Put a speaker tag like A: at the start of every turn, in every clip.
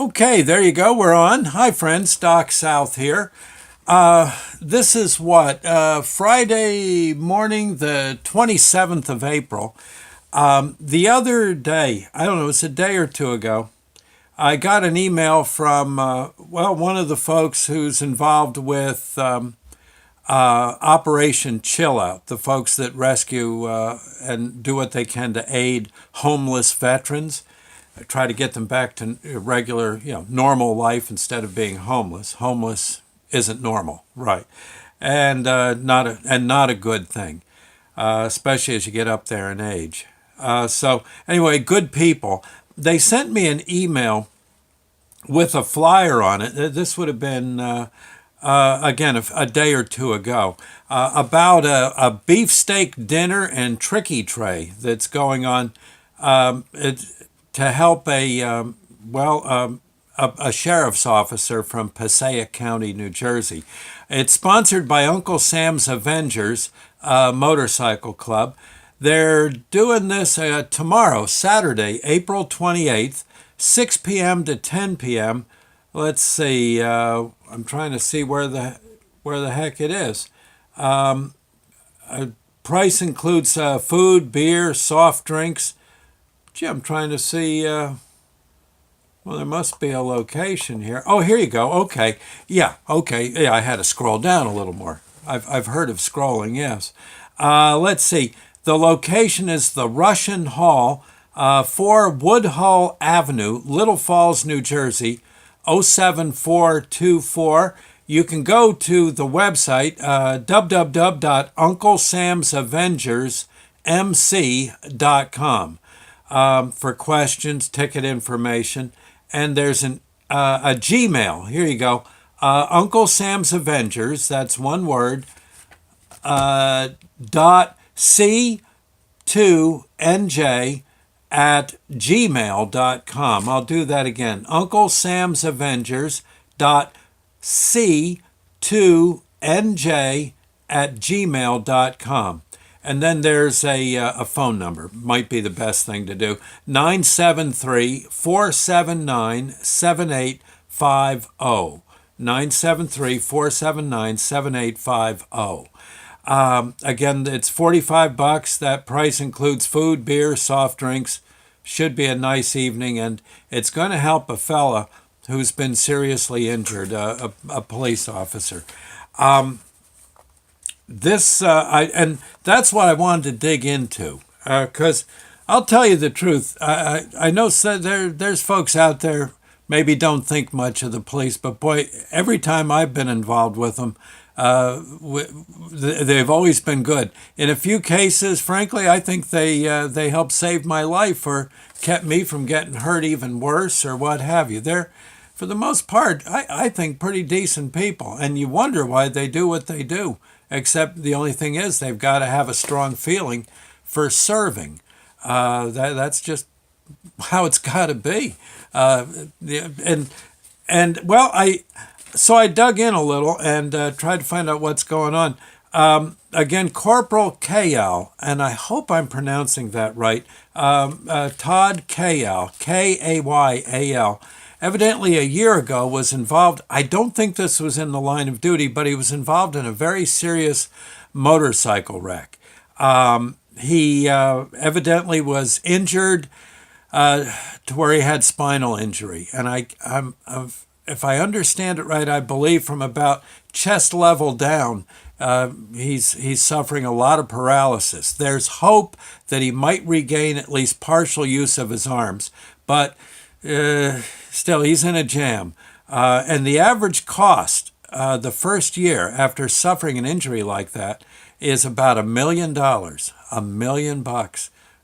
A: Okay, there you go. We're on. Hi, friends. Doc South here. This is Friday morning, the 27th of April. The other day, I don't know, it's a day or two ago, I got an email from, one of the folks who's involved with Operation Chill Out, the folks that rescue and do what they can to aid homeless veterans, try to get them back to regular, normal life instead of being homeless. Homeless isn't normal, right? And not a good thing, especially as you get up there in age. So anyway, good people. They sent me an email with a flyer on it. This would have been again a day or two ago, about a beefsteak dinner and tricky tray that's going on. To help a sheriff's officer from Passaic County, New Jersey. It's sponsored by Uncle Sam's Avengers Motorcycle Club. They're doing this tomorrow, Saturday, April 28th, 6 p.m. to 10 p.m. Let's see. I'm trying to see where the heck it is. Price includes food, beer, soft drinks. Gee, I'm trying to see. There must be a location here. Oh, here you go. Okay. Yeah, I had to scroll down a little more. I've heard of scrolling, yes. Let's see. The location is the Russian Hall, 4 Woodhull Avenue, Little Falls, New Jersey, 07424. You can go to the website, www.unclesamsavengersmc.com. For questions, ticket information, and there's a Gmail. Here you go. Uncle Sam's Avengers, that's one word, dot C2NJ at gmail.com. I'll do that again. Uncle Sam's Avengers dot C2NJ at gmail.com. And then there's a phone number. Might be the best thing to do. 973-479-7850. 973-479-7850. Again, it's $45. That price includes food, beer, soft drinks. Should be a nice evening, and it's going to help a fella who's been seriously injured, a police officer. And that's what I wanted to dig into, because I'll tell you the truth. I know there's folks out there maybe don't think much of the police, but boy, every time I've been involved with them, they've always been good. In a few cases, frankly, I think they helped save my life or kept me from getting hurt even worse or what have you. They're, for the most part, I think pretty decent people, and you wonder why they do what they do. Except the only thing is they've got to have a strong feeling for serving. That's just how it's got to be. So I dug in a little and tried to find out what's going on. Again, Corporal Kayal, and I hope I'm pronouncing that right. Todd Kayal, Kayal. Evidently a year ago was involved, I don't think this was in the line of duty, but he was involved in a very serious motorcycle wreck. He evidently was injured to where he had spinal injury. And if I understand it right, I believe from about chest level down, he's suffering a lot of paralysis. There's hope that he might regain at least partial use of his arms, but still, he's in a jam. And the average cost the first year after suffering an injury like that is about $1 million. $1 million.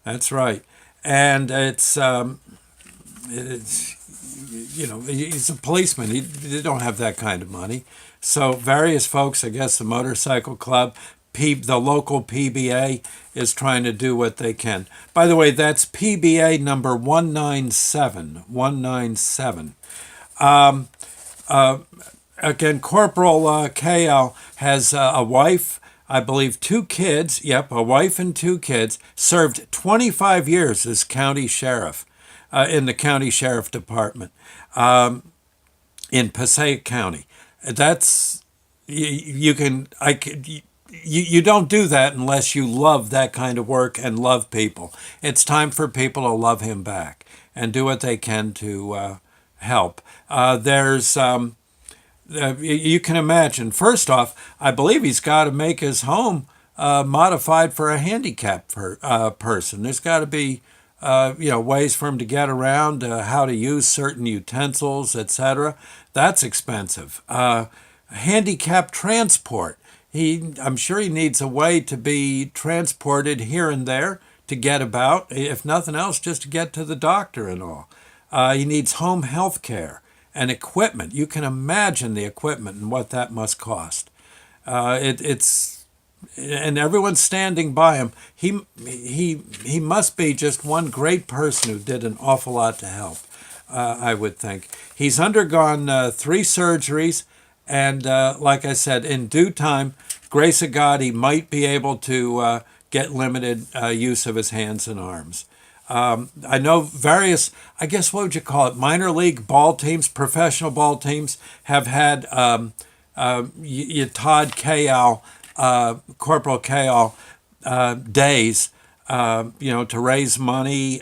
A: That's right. And it's he's a policeman. They don't have that kind of money. So various folks, I guess the motorcycle club, the local PBA is trying to do what they can. By the way, that's PBA number 197. 197. Again, Corporal Kayal has a wife, I believe 2 kids. Yep, a wife and 2 kids. Served 25 years as county sheriff. in the county sheriff department in Passaic County. That's you can I could. You don't do that unless you love that kind of work and love people. It's time for people to love him back and do what they can to help. You can imagine. First off, I believe he's got to make his home modified for a handicapped person. There's got to be ways for him to get around, how to use certain utensils, etc. That's expensive. Handicap transport. I'm sure he needs a way to be transported here and there to get about, if nothing else, just to get to the doctor and all. He needs home health care and equipment. You can imagine the equipment and what that must cost. It's and everyone's standing by him. He must be just one great person who did an awful lot to help. I would think he's undergone 3 surgeries, and like I said, in due time, grace of God, he might be able to get limited use of his hands and arms. I know various, I guess, what would you call it, minor league ball teams, professional ball teams have had Todd Kayal, Corporal Kayal days, to raise money.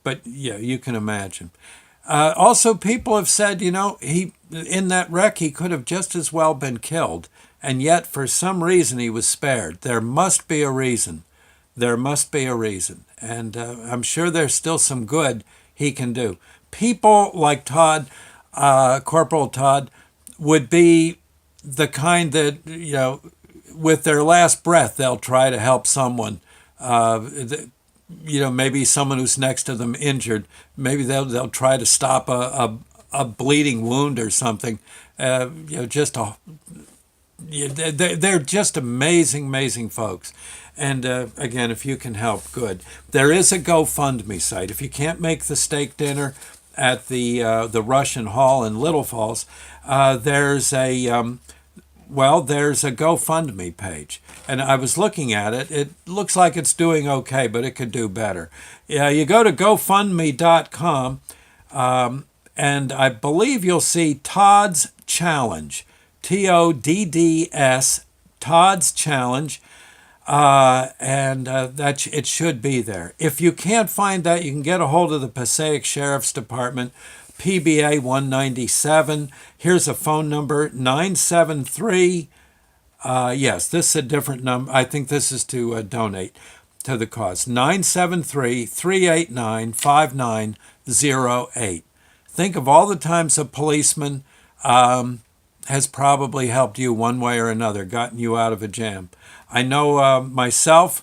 A: But yeah, you can imagine. Also, people have said, he in that wreck he could have just as well been killed, and yet for some reason he was spared. There must be a reason. There must be a reason, and I'm sure there's still some good he can do. People like Todd, Corporal Todd, would be the kind that, with their last breath, they'll try to help someone. Maybe someone who's next to them injured. Maybe they'll try to stop a bleeding wound or something. They're just amazing folks. And again, if you can help, good. There is a GoFundMe site. If you can't make the steak dinner at the Russian Hall in Little Falls, there's a GoFundMe page. And I was looking at it. It looks like it's doing okay, but it could do better. You go to GoFundMe.com, and I believe you'll see Todd's Challenge, TODDS, Todd's Challenge, and that it should be there. If you can't find that, you can get a hold of the Passaic Sheriff's Department, PBA 197. Here's a phone number, 973. Yes, this is a different number. I think this is to donate to the cause. 973-389-5908. Think of all the times a policeman has probably helped you one way or another, gotten you out of a jam. I know myself,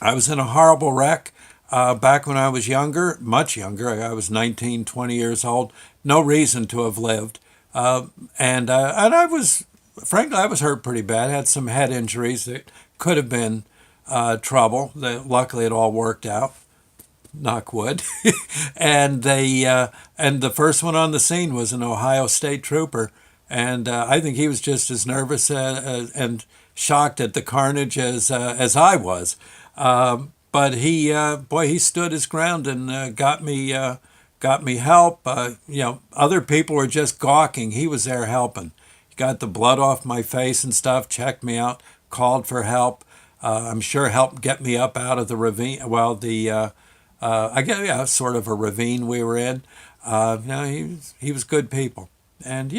A: I was in a horrible wreck back when I was younger, much younger. I was 19, 20 years old. No reason to have lived. And I was, frankly, I was hurt pretty bad. Had some head injuries that could have been trouble. Luckily, it all worked out. Knock wood. And the first one on the scene was an Ohio State trooper. And I think he was just as nervous and shocked at the carnage as I was. But he stood his ground and got me help. Other people were just gawking. He was there helping. He got the blood off my face and stuff, checked me out, called for help. I'm sure helped get me up out of the ravine. Well, I guess sort of a ravine we were in. He was good people, and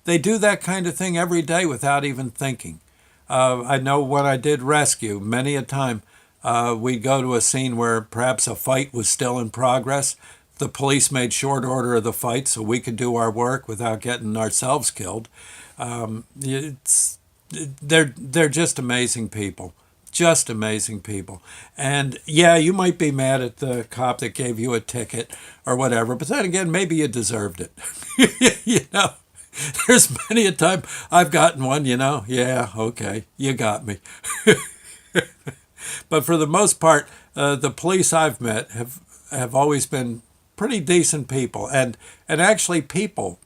A: they do that kind of thing every day without even thinking. I know when I did rescue, many a time we'd go to a scene where perhaps a fight was still in progress. The police made short order of the fight so we could do our work without getting ourselves killed. They're just amazing people. Just amazing people. And yeah, you might be mad at the cop that gave you a ticket or whatever, but then again, maybe you deserved it. There's many a time I've gotten one, yeah, okay, you got me. But for the most part, the police I've met have always been pretty decent people, and actually people,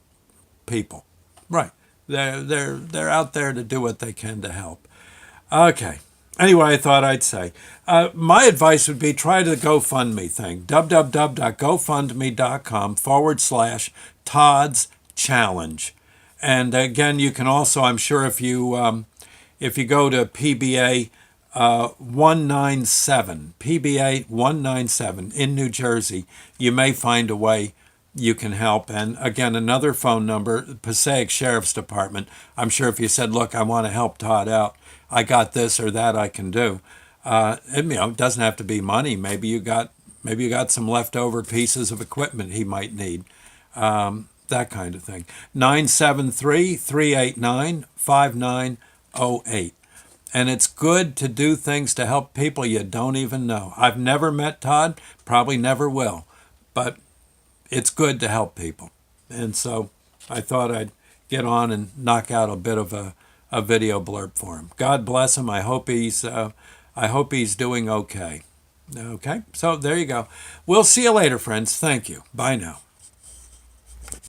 A: right? They're out there to do what they can to help. Okay, Anyway, I thought I'd say. My advice would be try the GoFundMe thing. www.gofundme.com/Todd's Challenge. And again, you can also, I'm sure, if you go to PBA 197, PBA 197 in New Jersey, you may find a way you can help. And again, another phone number, Passaic Sheriff's Department. I'm sure if you said, look, I want to help Todd out, I got this or that I can do. It doesn't have to be money. Maybe you got some leftover pieces of equipment he might need. That kind of thing. 973-389-5908. And it's good to do things to help people you don't even know. I've never met Todd, probably never will, but it's good to help people. And so I thought I'd get on and knock out a bit of a video blurb for him. God bless him. I hope he's doing okay. Okay, so there you go. We'll see you later, friends. Thank you. Bye now.